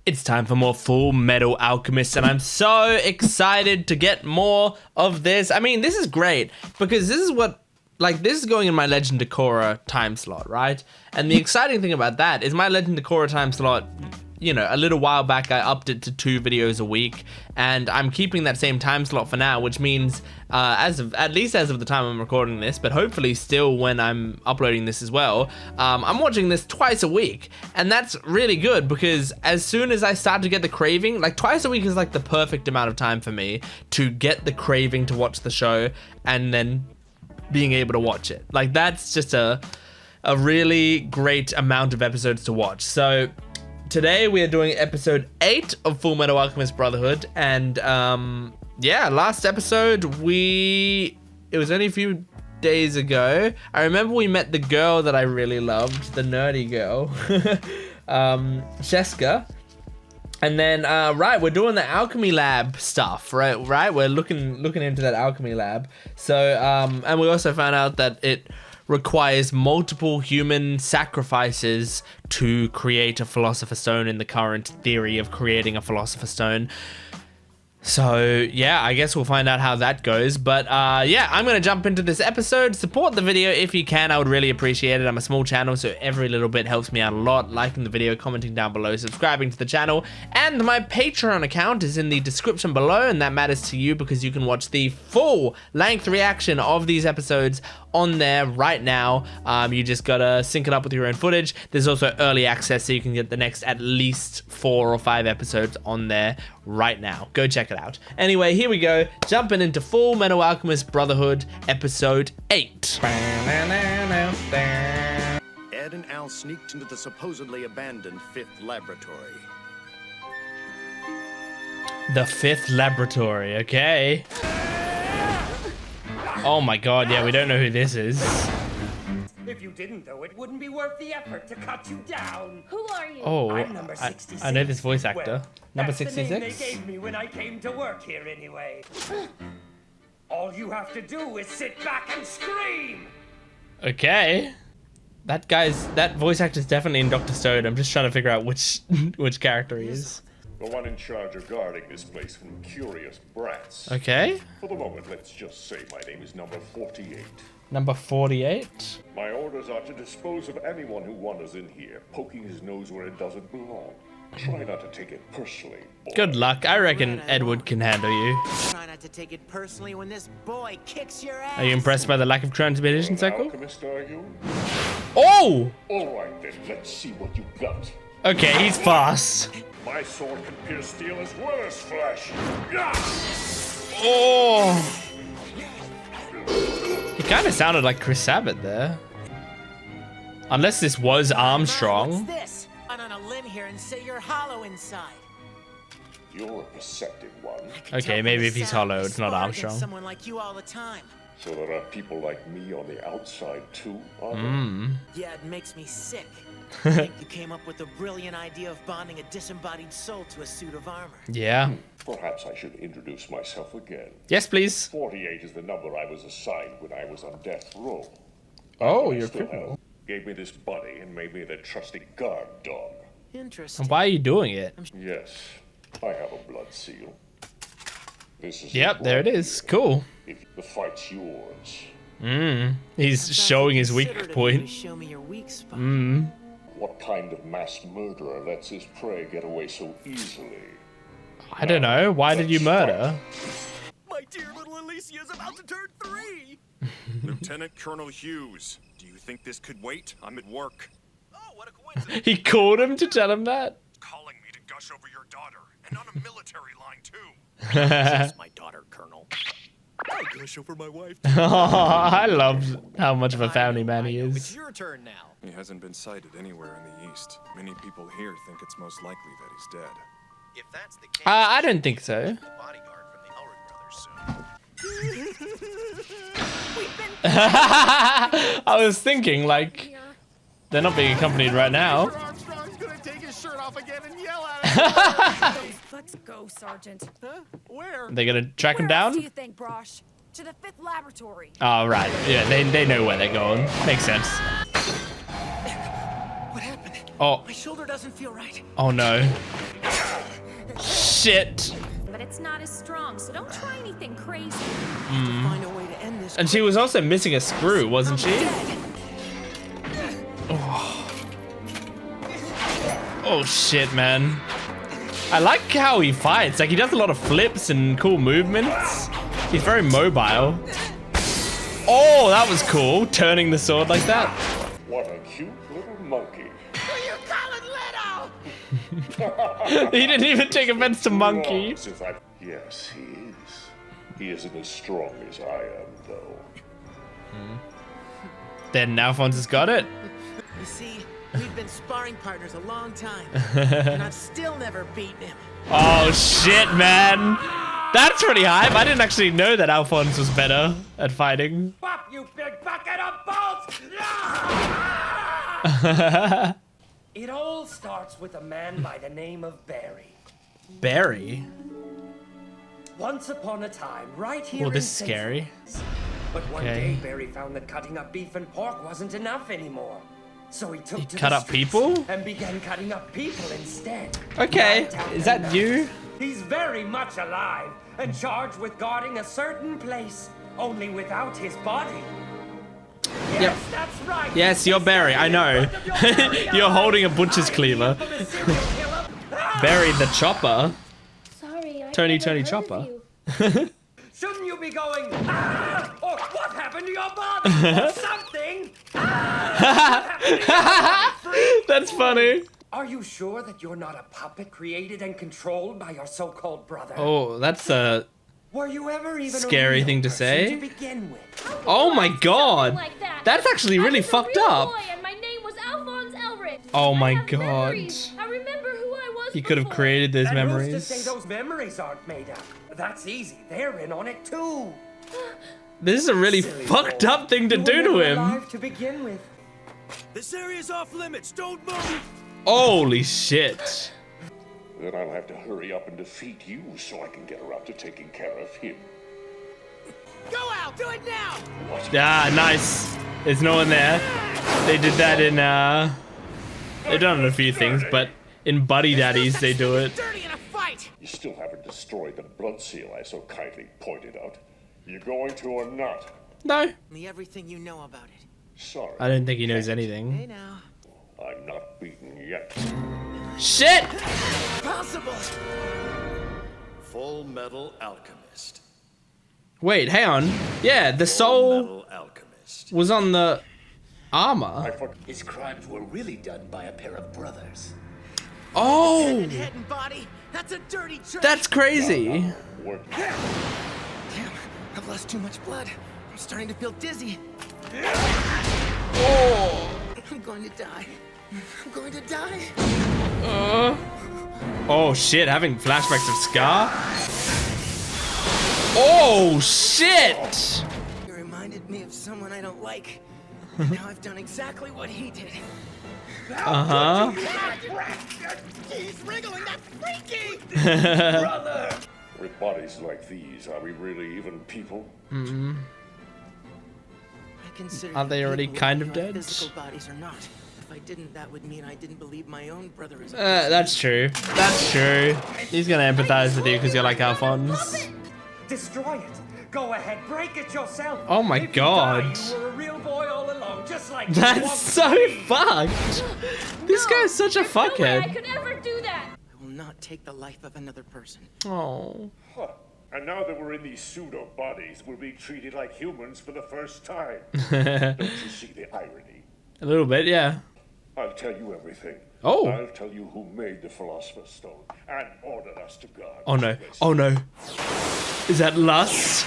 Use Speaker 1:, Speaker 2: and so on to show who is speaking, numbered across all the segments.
Speaker 1: It's time for more Fullmetal Alchemist, and I'm so excited to get more of this. I mean, this is great, because this is what, like, this is going in my Legend of Korra time slot, right? And the exciting thing about that is my Legend of Korra time slot, you know, a little while back I upped it to 2 videos a week, and I'm keeping that same time slot for now, which means at least as of the time I'm recording this, but hopefully still when I'm uploading this as well, I'm watching this twice a week, and that's really good because as soon as I start to get the craving, like twice a week is like the perfect amount of time for me to get the craving to watch the show and then being able to watch it. Like that's just a really great amount of episodes to watch. So today we are doing episode 8 of Fullmetal Alchemist Brotherhood, and yeah, last episode it was only a few days ago. I remember we met the girl that I really loved, the nerdy girl, Sheska. And then, right, we're doing the alchemy lab stuff, right? We're looking into that alchemy lab. So, and we also found out that it requires multiple human sacrifices to create a Philosopher's Stone in the current theory of creating a Philosopher's Stone. So yeah, I guess we'll find out how that goes. But yeah, I'm gonna jump into this episode. Support the video if you can, I would really appreciate it. I'm a small channel, so every little bit helps me out a lot. Liking the video, commenting down below, subscribing to the channel, and my Patreon account is in the description below, and that matters to you because you can watch the full length reaction of these episodes on there right now. You just gotta sync it up with your own footage. There's also early access, so you can get the next at least 4 or 5 episodes on there right now. Go check it out. Anyway, here we go, jumping into Fullmetal Alchemist Brotherhood episode 8.
Speaker 2: Ed and Al sneaked into the supposedly abandoned 5th laboratory.
Speaker 1: The 5th laboratory, okay. Oh my god, yeah, we don't know who this is.
Speaker 3: If you didn't, though, it wouldn't be worth the effort to cut you down.
Speaker 4: Who are you?
Speaker 1: Oh,
Speaker 3: I'm number 66.
Speaker 1: I know this voice actor.
Speaker 3: Well,
Speaker 1: Number
Speaker 3: that's
Speaker 1: 66?
Speaker 3: the name they gave me when I came to work here anyway. All you have to do is sit back and scream.
Speaker 1: Okay. That voice actor's definitely in Dr. Stone. I'm just trying to figure out which character he is.
Speaker 5: The one in charge of guarding this place from curious brats.
Speaker 1: Okay.
Speaker 5: For the moment, let's just say my name is number 48.
Speaker 1: Number 48.
Speaker 5: My orders are to dispose of anyone who wanders in here, poking his nose where it doesn't belong. Try not to take it personally, boy.
Speaker 1: Good luck. I reckon Edward can handle you.
Speaker 6: Try not to take it personally when this boy kicks your ass.
Speaker 1: Are you impressed by the lack of transmission
Speaker 5: An
Speaker 1: cycle?
Speaker 5: alchemist, are you?
Speaker 1: Oh!
Speaker 5: All right, then. Let's see what you got.
Speaker 1: Okay, he's fast.
Speaker 5: My sword can pierce steel as well as flesh. Yeah!
Speaker 1: Oh! He kind of sounded like Chris Sabat there. Unless this was Armstrong.
Speaker 6: What's this? I'm on a limb here and say you're hollow inside.
Speaker 5: You're a perceptive one.
Speaker 1: Okay, maybe if he's hollow, it's not Armstrong.
Speaker 6: Someone like you all the time.
Speaker 5: So there are people like me on the outside too, are there?
Speaker 6: Yeah, it makes me sick. I think you came up with the brilliant idea of bonding a disembodied soul to a suit of armor.
Speaker 1: Yeah.
Speaker 5: Perhaps I should introduce myself again.
Speaker 1: Yes, please.
Speaker 5: 48 is the number I was assigned when I was on death row.
Speaker 1: Oh,
Speaker 5: I
Speaker 1: you're a
Speaker 5: still
Speaker 1: criminal.
Speaker 5: have- Gave me this buddy and made me their trusty guard dog.
Speaker 6: Interesting.
Speaker 1: And why are you doing it?
Speaker 5: Yes, I have a blood seal. This is
Speaker 1: Yep, there it is. Cool.
Speaker 5: If the fight's yours.
Speaker 1: He's showing his weak
Speaker 6: Considerate of you to
Speaker 1: point.
Speaker 6: Show me your weak spot.
Speaker 5: What kind of mass murderer lets his prey get away so easily?
Speaker 1: I don't know. Why did you murder?
Speaker 2: My dear little Alicia's about to turn 3! Lieutenant Colonel Hughes, do you think this could wait? I'm at work. Oh, what a coincidence.
Speaker 1: He called him to tell him that?
Speaker 2: Calling me to gush over your daughter, and on a military line too.
Speaker 6: That's my daughter, Colonel.
Speaker 2: I gush over my wife.
Speaker 1: I love how much of a family man he
Speaker 6: It's
Speaker 1: is.
Speaker 6: your turn now.
Speaker 7: He hasn't been sighted anywhere in the east. Many people here think it's most likely that he's dead.
Speaker 2: If that's the case,
Speaker 1: I don't think so.
Speaker 2: the bodyguard from the Elric brothers soon.
Speaker 1: I was thinking, like, they're not being accompanied right now.
Speaker 2: Armstrong's gonna take his shirt off again and yell at us.
Speaker 4: Let's go, Sergeant.
Speaker 2: Where?
Speaker 1: They're gonna track him
Speaker 4: Where else do
Speaker 1: down?
Speaker 4: you think, Brosh? To the 5th laboratory.
Speaker 1: Oh, right. Yeah, they know where they're going. Makes sense.
Speaker 6: What happened?
Speaker 1: Oh,
Speaker 6: My shoulder doesn't feel right.
Speaker 1: oh no. shit.
Speaker 4: But it's not as strong, so don't try anything crazy.
Speaker 6: Find a way to end this.
Speaker 1: And she was also missing a screw, wasn't she? Oh shit, man. I like how he fights. Like, he does a lot of flips and cool movements. He's very mobile. Oh, that was cool. Turning the sword like that.
Speaker 5: What a cute little monkey.
Speaker 1: He didn't even take offense to monkey.
Speaker 5: Yes, he is. He isn't as strong as I am, though.
Speaker 1: Then Alphonse has got it.
Speaker 6: You see, we've been sparring partners a long time, and I've still never beaten him.
Speaker 1: Oh shit, man. That's pretty hype. I didn't actually know that Alphonse was better at fighting.
Speaker 3: Pop, you big bucket of bolts! It all starts with a man by the name of Barry.
Speaker 1: Barry?
Speaker 3: Once upon a time, right here
Speaker 1: Well,
Speaker 3: in
Speaker 1: this is
Speaker 3: St.
Speaker 1: scary.
Speaker 3: But one
Speaker 1: Okay.
Speaker 3: day, Barry found that cutting up beef and pork wasn't enough anymore. So he took to
Speaker 1: cut
Speaker 3: the
Speaker 1: up
Speaker 3: streets
Speaker 1: people?
Speaker 3: and began cutting up people instead.
Speaker 1: Okay,
Speaker 3: Night after
Speaker 1: is that
Speaker 3: night.
Speaker 1: you?
Speaker 3: He's very much alive and charged with guarding a certain place, only without his body. Yes,
Speaker 1: Yep.
Speaker 3: that's right.
Speaker 1: Yes, you're Barry, I know. You're holding a butcher's cleaver. Barry the Chopper.
Speaker 8: Sorry, I
Speaker 1: Tony
Speaker 8: never heard
Speaker 1: Chopper.
Speaker 8: of you.
Speaker 3: Shouldn't you be going, ah! Or what happened to your body? Or something? Ah! What happened to your body, freak?
Speaker 1: That's funny.
Speaker 3: Are you sure that you're not a puppet created and controlled by your so-called brother?
Speaker 1: Oh, that's a...
Speaker 3: Were you ever even
Speaker 1: Scary
Speaker 3: a real
Speaker 1: thing to
Speaker 3: person
Speaker 1: say.
Speaker 3: to begin with?
Speaker 1: Oh my god.
Speaker 8: Like that.
Speaker 1: That's actually really
Speaker 8: I was a
Speaker 1: fucked
Speaker 8: real
Speaker 1: up.
Speaker 8: Boy and my name was Alphonse Elric.
Speaker 1: Oh my
Speaker 8: I have
Speaker 1: god.
Speaker 8: memories. I remember who I was
Speaker 1: He could have
Speaker 8: before.
Speaker 1: created those
Speaker 3: And who's to say
Speaker 1: memories.
Speaker 3: those memories aren't made up? That's easy. They're in on it too.
Speaker 1: This is a really
Speaker 3: Silly
Speaker 1: fucked
Speaker 3: boy.
Speaker 1: up thing to
Speaker 3: You
Speaker 1: do
Speaker 3: were
Speaker 1: to
Speaker 3: never
Speaker 1: him.
Speaker 3: alive to begin with.
Speaker 6: This area's off limits. Don't move.
Speaker 1: Holy shit.
Speaker 5: Then I'll have to hurry up and defeat you so I can get around to taking care of him.
Speaker 6: Go out. Do it now.
Speaker 1: Ah, nice. There's no one there. They did that in, they've done it a few things, but in Buddy Daddies they do it.
Speaker 6: Dirty in a fight.
Speaker 5: You still haven't destroyed the blood seal I so kindly pointed out. You going to or not?
Speaker 1: No.
Speaker 6: Me everything you know about it.
Speaker 5: Sorry.
Speaker 1: I don't think he knows
Speaker 6: Hey
Speaker 1: anything.
Speaker 6: now.
Speaker 5: I'm not beaten yet.
Speaker 1: Shit!
Speaker 6: Possible.
Speaker 2: Fullmetal Alchemist.
Speaker 1: Wait, hang on. Yeah, the soul
Speaker 2: Fullmetal Alchemist.
Speaker 1: was on the armor.
Speaker 9: His crimes were really done by a pair of brothers.
Speaker 1: Oh!
Speaker 6: Head and body. That's a dirty trick.
Speaker 1: That's crazy.
Speaker 5: Work.
Speaker 6: Damn. I've lost too much blood. I'm starting to feel dizzy.
Speaker 1: Oh!
Speaker 6: I'm going to die. I'm going to die.
Speaker 1: Oh shit, having flashbacks of Scar? Oh shit!
Speaker 6: You reminded me of someone I don't like. And now I've done exactly what he did.
Speaker 1: Uh-huh.
Speaker 6: He's wriggling. That's freaky.
Speaker 5: With bodies like these, are we really even people?
Speaker 6: I consider
Speaker 1: Aren't they
Speaker 6: that
Speaker 1: already
Speaker 6: people
Speaker 1: kind
Speaker 6: whether
Speaker 1: of
Speaker 6: they have
Speaker 1: dead?
Speaker 6: Physical bodies or not. If I didn't, that would mean I didn't believe my own brother is.
Speaker 1: That's true. That's true. He's gonna empathize with you because you're like Alphonse.
Speaker 3: Destroy it. Go ahead, break it yourself.
Speaker 1: Oh my
Speaker 3: If you
Speaker 1: god.
Speaker 3: die, you were a real boy all along, just like you
Speaker 1: That's
Speaker 3: want
Speaker 1: so
Speaker 3: to be.
Speaker 1: fucked. This guy's such a
Speaker 8: There's no way I
Speaker 1: fuckhead.
Speaker 8: could ever do that.
Speaker 6: I will not take the life of another person.
Speaker 1: Oh.
Speaker 5: Huh. And now that we're in these pseudo bodies, we're being treated like humans for the first time. Don't you see the irony?
Speaker 1: A little bit, yeah.
Speaker 5: I'll tell you everything.
Speaker 1: Oh.
Speaker 5: I'll tell you who made the Philosopher's Stone and ordered us to guard.
Speaker 1: Oh no.
Speaker 5: this place.
Speaker 1: Oh no. Is that lust?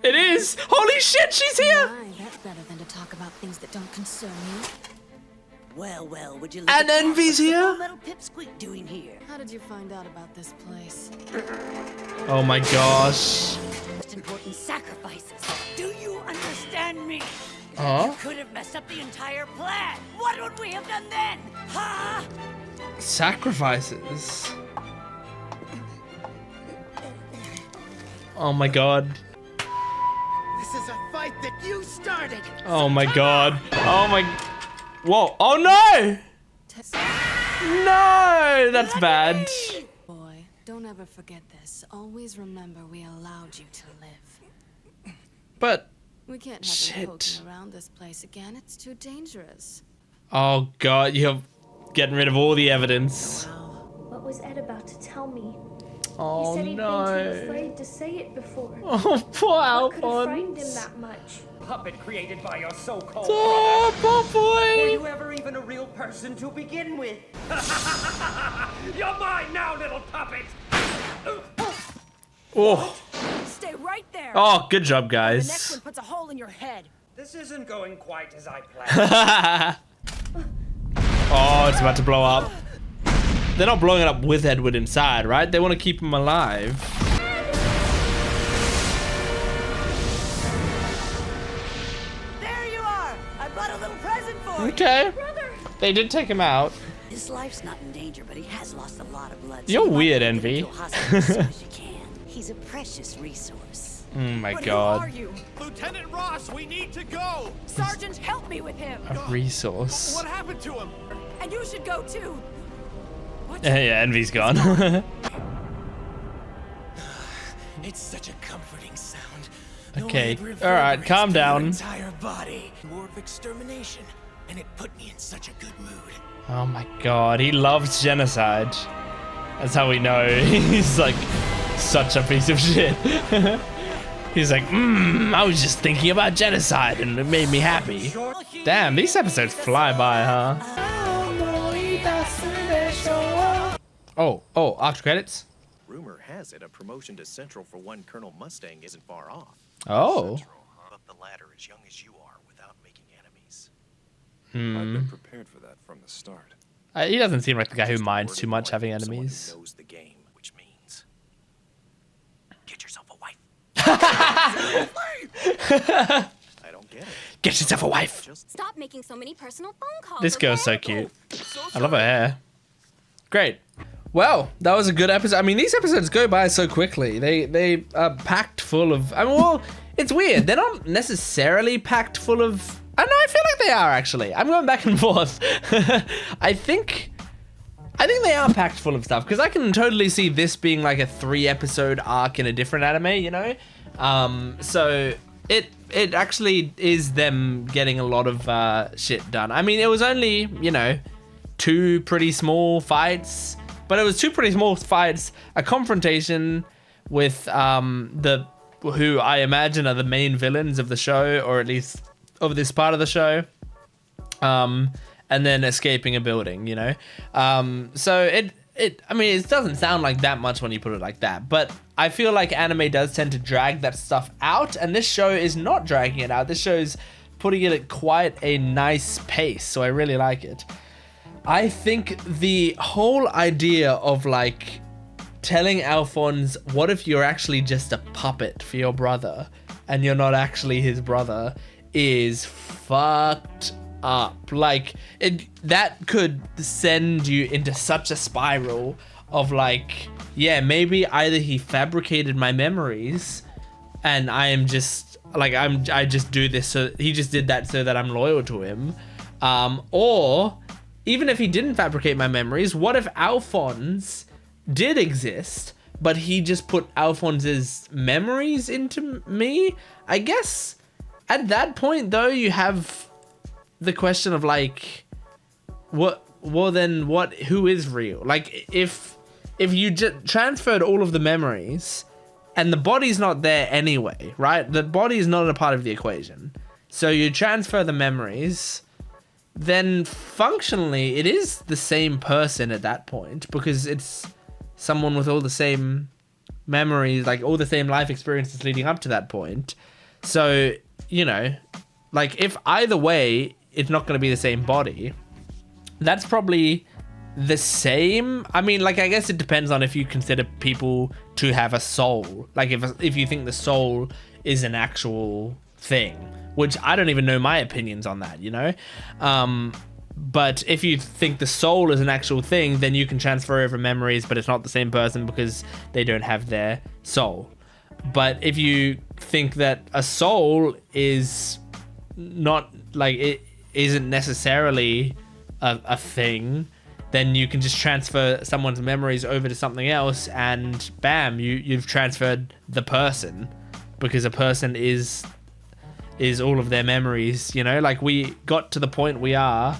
Speaker 1: It is! Holy shit, she's here!
Speaker 4: Aye, that's better than to talk about things that don't concern you.
Speaker 10: Well, would you look
Speaker 1: And
Speaker 10: at that?
Speaker 1: Envy's
Speaker 10: What's the
Speaker 1: here?
Speaker 10: Fullmetal Pipsqueak doing here?
Speaker 4: How did you find out about this place?
Speaker 1: Oh my gosh.
Speaker 10: Most important sacrifices. Do you understand me?
Speaker 1: Huh?
Speaker 10: You could have messed up the entire plan. What would we have done then? Huh?
Speaker 1: Sacrifices. Oh my god.
Speaker 6: This is a fight that you started.
Speaker 1: Oh my god. Oh my. Whoa. Oh no! No! no, that's bad.
Speaker 4: Boy, don't ever forget this. Always remember we allowed you to live.
Speaker 1: But
Speaker 4: We can't have
Speaker 1: shit.
Speaker 4: him poking around this place again. It's too dangerous.
Speaker 1: Oh god, you're getting rid of all the evidence.
Speaker 8: What was Ed about to tell me?
Speaker 1: Oh
Speaker 8: He said he'd been
Speaker 1: no.
Speaker 8: too afraid to say it before.
Speaker 1: Oh, poor
Speaker 8: What could have frightened him
Speaker 1: Alphonse.
Speaker 8: that much?
Speaker 3: Puppet created by your so-called
Speaker 1: Oh, poor
Speaker 3: brother. Were
Speaker 1: boy.
Speaker 3: you ever even a real person to begin with? You're mine now, little puppet!
Speaker 1: Oh.
Speaker 10: Stay right there.
Speaker 1: Oh, good job,
Speaker 10: The next
Speaker 1: guys.
Speaker 10: one puts a hole in your head.
Speaker 3: This isn't going quite as I planned.
Speaker 1: Oh, it's about to blow up. They're not blowing it up with Edward inside, right? They want to keep him alive.
Speaker 10: There you are. I brought a little present for you.
Speaker 1: Okay. They did take him out.
Speaker 10: His life's not in danger, but he has lost a lot of blood.
Speaker 1: You're
Speaker 10: you might
Speaker 1: weird,
Speaker 10: wanna get
Speaker 1: Envy.
Speaker 10: him to a hospital as soon as you can. He's a precious resource.
Speaker 1: Oh my
Speaker 10: But
Speaker 1: god.
Speaker 10: who are you?
Speaker 2: Lieutenant Ross, we need to go!
Speaker 10: Sergeant, help me with him.
Speaker 1: A resource.
Speaker 2: What happened to him?
Speaker 10: And you should go too. What?
Speaker 1: Yeah, Envy's gone.
Speaker 6: It's such a comforting sound.
Speaker 1: Okay,
Speaker 6: No, it
Speaker 1: all right,
Speaker 6: reverberates
Speaker 1: calm
Speaker 6: through your
Speaker 1: down.
Speaker 6: Entire body. War of extermination, and it put me in such a good mood.
Speaker 1: Oh my god, he loves genocide. That's how we know he's like such a piece of shit. He's like, I was just thinking about genocide and it made me happy. Damn, these episodes fly by, huh? Oh, after credits?
Speaker 11: Rumor has it a promotion to Central for one Colonel Mustang isn't far off.
Speaker 1: Oh.
Speaker 11: Up the ladder as young as you are without making enemies.
Speaker 7: I've been prepared for that from the start.
Speaker 1: He doesn't seem like the guy who
Speaker 11: Just a
Speaker 1: minds
Speaker 11: word
Speaker 1: too
Speaker 11: of
Speaker 1: much having
Speaker 11: warning from someone who
Speaker 1: enemies.
Speaker 11: knows the game, which means get yourself a wife. I don't get it.
Speaker 1: Get yourself a wife.
Speaker 8: Stop making so many personal phone calls.
Speaker 1: This girl's so cute. I love her hair. Great. Well, that was a good episode. I mean, these episodes go by so quickly. They are packed full of. I mean, well, it's weird. They're not necessarily packed full of. I don't know. I feel like they are actually. I'm going back and forth. I think they are packed full of stuff because I can totally see this being like a 3-episode arc in a different anime. You know, so it actually is them getting a lot of shit done. I mean, it was only 2 pretty small fights. But it was 2 pretty small fights, a confrontation with who I imagine are the main villains of the show, or at least of this part of the show, and then escaping a building, So I mean, it doesn't sound like that much when you put it like that, but I feel like anime does tend to drag that stuff out, and this show is not dragging it out. This show is putting it at quite a nice pace, so I really like it. I think the whole idea of like telling Alphonse, what if you're actually just a puppet for your brother and you're not actually his brother, is fucked up. Like that could send you into such a spiral of like, yeah, maybe either he fabricated my memories and I am just like, I just do this, so he just did that so that I'm loyal to him, or even if he didn't fabricate my memories, what if Alphonse did exist, but he just put Alphonse's memories into me? I guess at that point, though, you have the question of like, who is real? Like, if you transferred all of the memories and the body's not there anyway, right? The body is not a part of the equation. So you transfer the memories, then functionally it is the same person at that point, because it's someone with all the same memories, like all the same life experiences leading up to that point. So, like if either way it's not going to be the same body, that's probably the same. I mean, like, I guess it depends on if you consider people to have a soul. Like if you think the soul is an actual thing, which I don't even know my opinions on that, but if you think the soul is an actual thing, then you can transfer over memories, but it's not the same person because they don't have their soul. But if you think that a soul is not, like, it isn't necessarily a thing, then you can just transfer someone's memories over to something else, and bam, you've transferred the person, because a person is all of their memories, you know? Like, we got to the point we are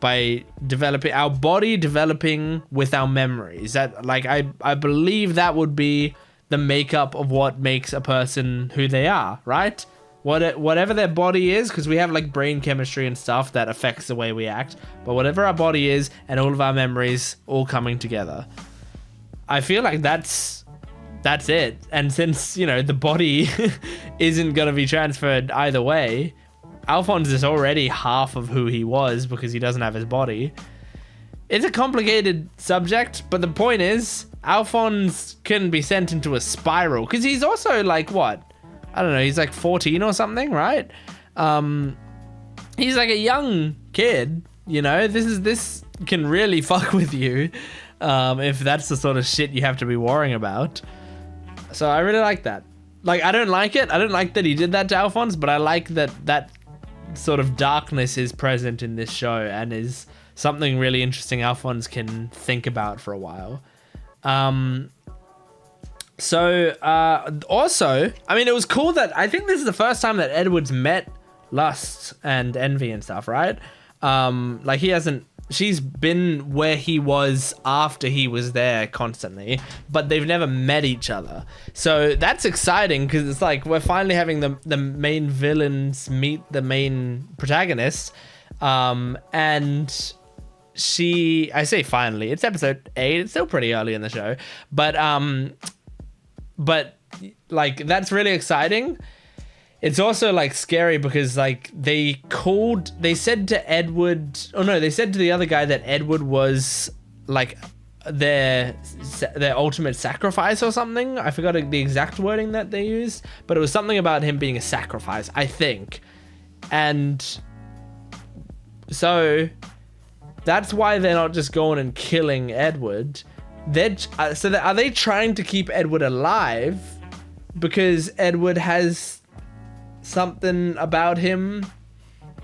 Speaker 1: by developing our body, developing with our memories. That, like, I believe that would be the makeup of what makes a person who they are, right? Whatever their body is, because we have like brain chemistry and stuff that affects the way we act, but whatever our body is and all of our memories all coming together, I feel like that's it. And since, you know, the body isn't going to be transferred either way, Alphonse is already half of who he was because he doesn't have his body. It's a complicated subject, but the point is Alphonse can be sent into a spiral, because he's also like, what? I don't know, he's like 14 or something, right? He's like a young kid, you know? This can really fuck with you if that's the sort of shit you have to be worrying about. So I really like that. Like, I don't like it. I don't like that he did that to Alphonse, but I like that sort of darkness is present in this show and is something really interesting Alphonse can think about for a while. Also, I mean, it was cool that I think this is the first time that Edward's met Lust and Envy and stuff, right? Like, she's been where he was after he was there constantly, but they've never met each other. So that's exciting, because it's like we're finally having the main villains meet the main protagonist. And I say finally, it's episode 8, it's still pretty early in the show, but like, that's really exciting. It's also like scary because like they said to the other guy that Edward was like their ultimate sacrifice or something. I forgot the exact wording that they used, but it was something about him being a sacrifice, I think. And so that's why they're not just going and killing Edward. Are they trying to keep Edward alive because Edward has something about him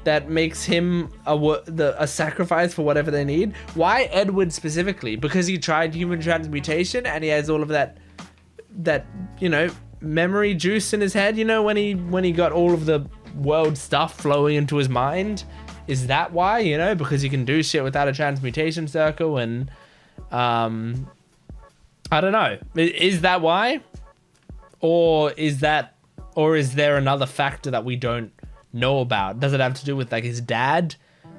Speaker 1: that makes him a sacrifice for whatever they need? Why Edward specifically? Because he tried human transmutation and he has all of that you know, memory juice in his head, you know, when he got all of the world stuff flowing into his mind. Is that why? You know, because he can do shit without a transmutation circle, and I don't know. Is that why? Or is there another factor that we don't know about? Does it have to do with like his dad?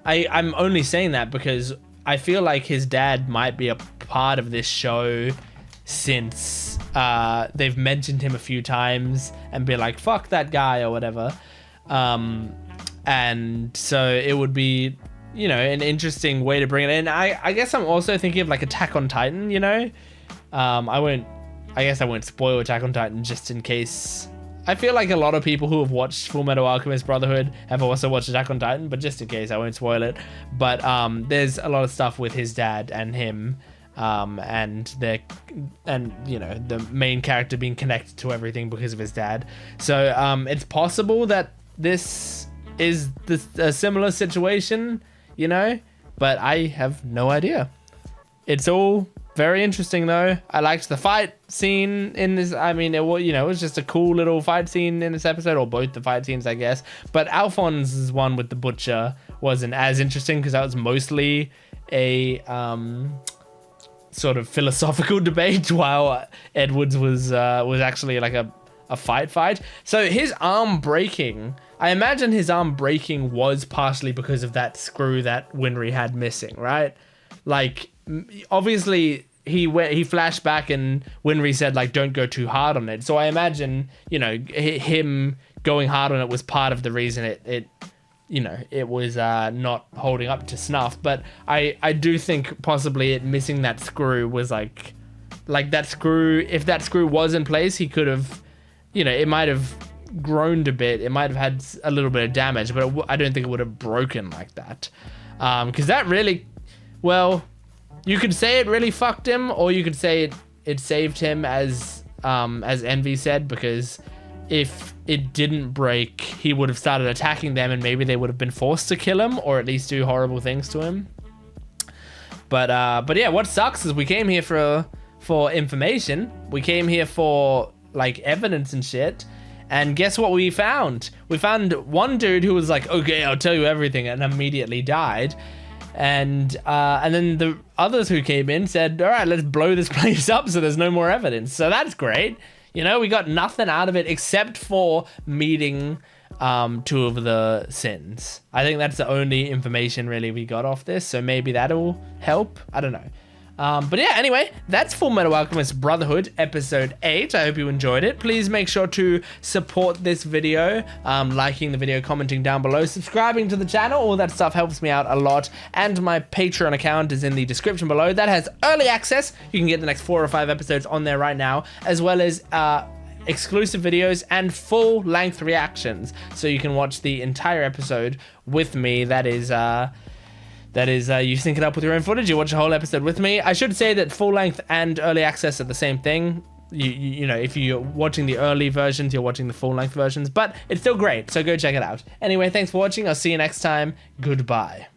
Speaker 1: I'm only saying that because I feel like his dad might be a part of this show, since they've mentioned him a few times and be like, fuck that guy or whatever. And so it would be, you know, an interesting way to bring it in. I guess I'm also thinking of like Attack on Titan, you know? I guess I won't spoil Attack on Titan just in case. I feel like a lot of people who have watched Fullmetal Alchemist Brotherhood have also watched Attack on Titan, but just in case, I won't spoil it. But there's a lot of stuff with his dad and him, and you know, the main character being connected to everything because of his dad. So it's possible that this is a similar situation, you know, but I have no idea. It's all very interesting though. I liked the fight scene in this. I mean, it was just a cool little fight scene in this episode, or both the fight scenes, I guess. But Alphonse's one with the butcher wasn't as interesting because that was mostly a sort of philosophical debate, while Edward's was actually like a fight. So his arm breaking, I imagine his arm breaking was partially because of that screw that Winry had missing, right? Like, obviously he flashed back and Winry said like, don't go too hard on it. So I imagine, you know, him going hard on it was part of the reason it was not holding up to snuff. But I do think possibly it missing that screw was like that screw, if that screw was in place, he could have, you know, it might have groaned a bit, it might have had a little bit of damage, but I don't think it would have broken like that. Because that really, well, you could say it really fucked him, or you could say it saved him, as Envy said, because if it didn't break, he would have started attacking them and maybe they would have been forced to kill him, or at least do horrible things to him. But yeah, what sucks is we came here for information. We came here for like evidence and shit. And guess what we found? We found one dude who was like, okay, I'll tell you everything, and immediately died. And then the others who came in said, all right, let's blow this place up so there's no more evidence. So that's great. You know, we got nothing out of it except for meeting two of the sins. I think that's the only information really we got off this. So maybe that'll help. I don't know. But yeah, anyway, that's Fullmetal Alchemist Brotherhood, episode 8. I hope you enjoyed it. Please make sure to support this video, liking the video, commenting down below, subscribing to the channel. All that stuff helps me out a lot. And my Patreon account is in the description below. That has early access. You can get the next 4 or 5 episodes on there right now, as well as exclusive videos and full-length reactions. So you can watch the entire episode with me. That is you sync it up with your own footage. You watch a whole episode with me. I should say that full length and early access are the same thing. You know, if you're watching the early versions, you're watching the full length versions, but it's still great. So go check it out. Anyway, thanks for watching. I'll see you next time. Goodbye.